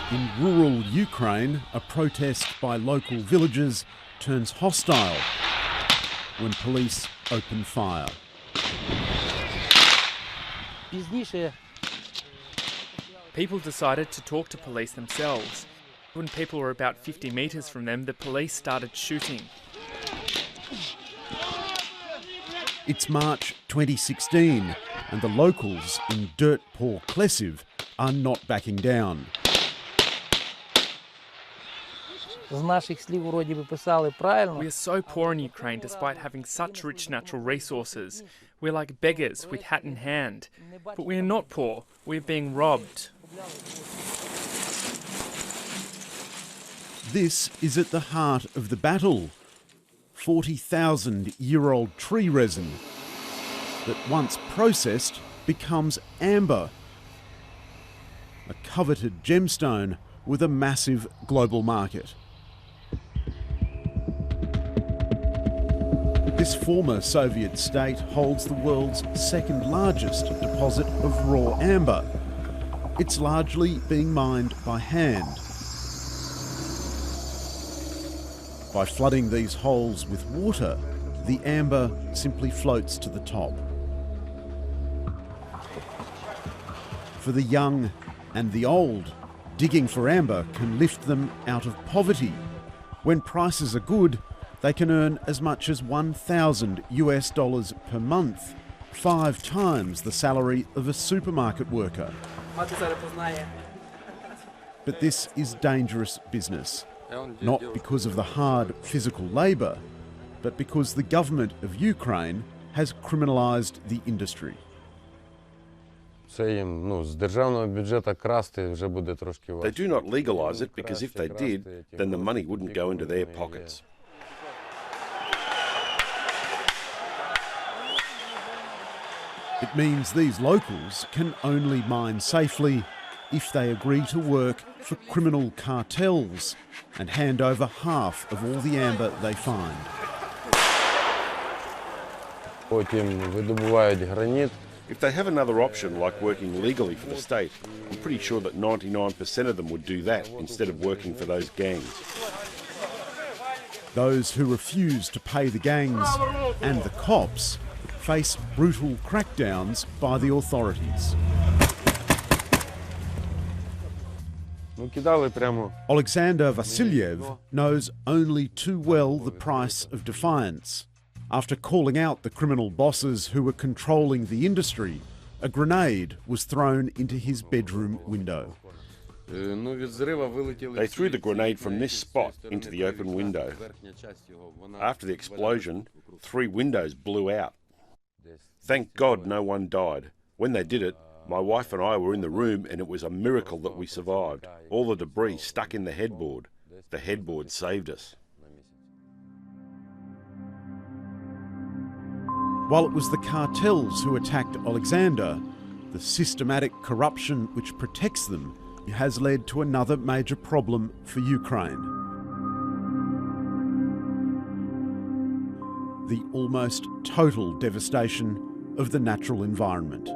In rural Ukraine, a protest by local villagers turns hostile when police open fire. People decided to talk to police themselves. When people were about 50 metres from them, the police started shooting. It's March 2016 and the locals in dirt-poor Klesiv are not backing down. We are so poor in Ukraine despite having such rich natural resources. We're like beggars with hat in hand. But we are not poor, we're being robbed. This is at the heart of the battle. 40,000-year-old tree resin that once processed becomes amber, a coveted gemstone with a massive global market. This former Soviet state holds the world's second largest deposit of raw amber. It's largely being mined by hand. By flooding these holes with water, the amber simply floats to the top. For the young and the old, digging for amber can lift them out of poverty. When prices are good, they can earn as much as $1,000 per month, 5 times the salary of a supermarket worker. But this is dangerous business, not because of the hard physical labour, but because the government of Ukraine has criminalised the industry. They do not legalise it because if they did, then the money wouldn't go into their pockets. It means these locals can only mine safely if they agree to work for criminal cartels and hand over half of all the amber they find. If they have another option, like working legally for the state, I'm pretty sure that 99% of them would do that instead of working for those gangs. Those who refuse to pay the gangs and the cops face brutal crackdowns by the authorities. Alexander Vasilyev knows only too well the price of defiance. After calling out the criminal bosses who were controlling the industry, a grenade was thrown into his bedroom window. They threw the grenade from this spot into the open window. After the explosion, 3 windows blew out. Thank God no one died. When they did it, my wife and I were in the room and it was a miracle that we survived. All the debris stuck in the headboard. The headboard saved us. While it was the cartels who attacked Alexander, the systematic corruption which protects them has led to another major problem for Ukraine. The almost total devastation of the natural environment.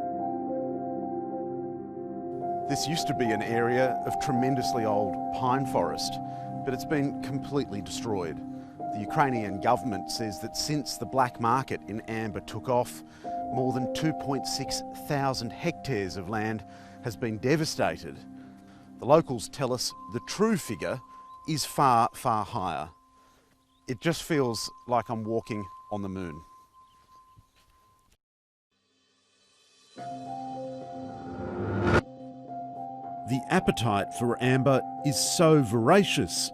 This used to be an area of tremendously old pine forest, but it's been completely destroyed. The Ukrainian government says that since the black market in amber took off, more than 2.6 thousand hectares of land has been devastated. The locals tell us the true figure is far, far higher. It just feels like I'm walking on the moon. The appetite for amber is so voracious,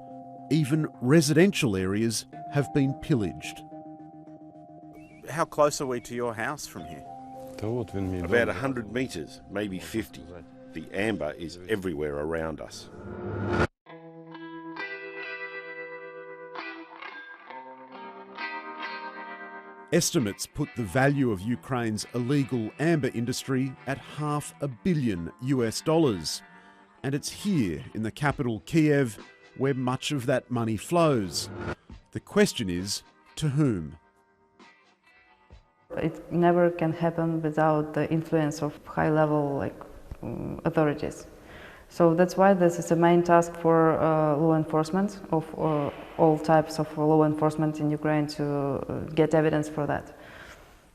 even residential areas have been pillaged. How close are we to your house from here? About 100 metres, maybe 50. The amber is everywhere around us. Estimates put the value of Ukraine's illegal amber industry at $500 million. And it's here in the capital Kiev where much of that money flows. The question is, to whom? It never can happen without the influence of high-level authorities. So that's why this is a main task for law enforcement, of all types of law enforcement in Ukraine, to get evidence for that.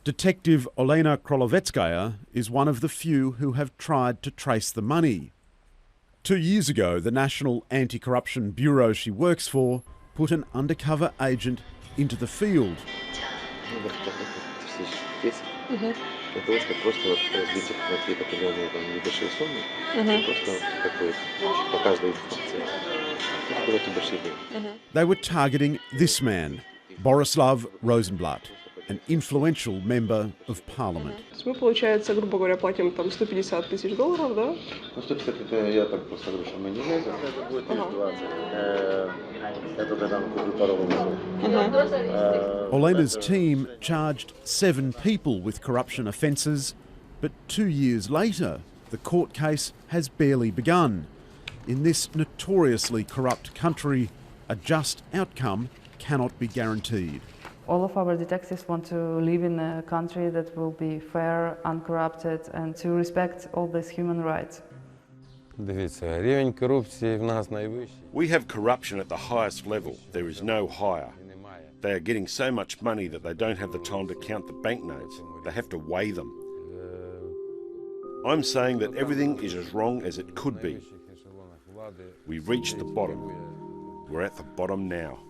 Detective Olena Krolovetsskaya is one of the few who have tried to trace the money. 2 years ago, the National Anti-Corruption Bureau she works for put an undercover agent into the field. They were targeting this man, Borislav Rosenblatt, an influential member of parliament. Мы, получается, грубо говоря, платим там $150 тысяч, да? Ну, 150 это я так просто говорю, что мы не лезем. Это будет 20. Я только там куплю пару голосов. Olena's team charged 7 people with corruption offences, but 2 years later, the court case has barely begun. In this notoriously corrupt country, a just outcome cannot be guaranteed. All of our detectives want to live in a country that will be fair, uncorrupted, and to respect all these human rights. We have corruption at the highest level. There is no higher. They are getting so much money that they don't have the time to count the banknotes. They have to weigh them. I'm saying that everything is as wrong as it could be. We reached the bottom. We're at the bottom now.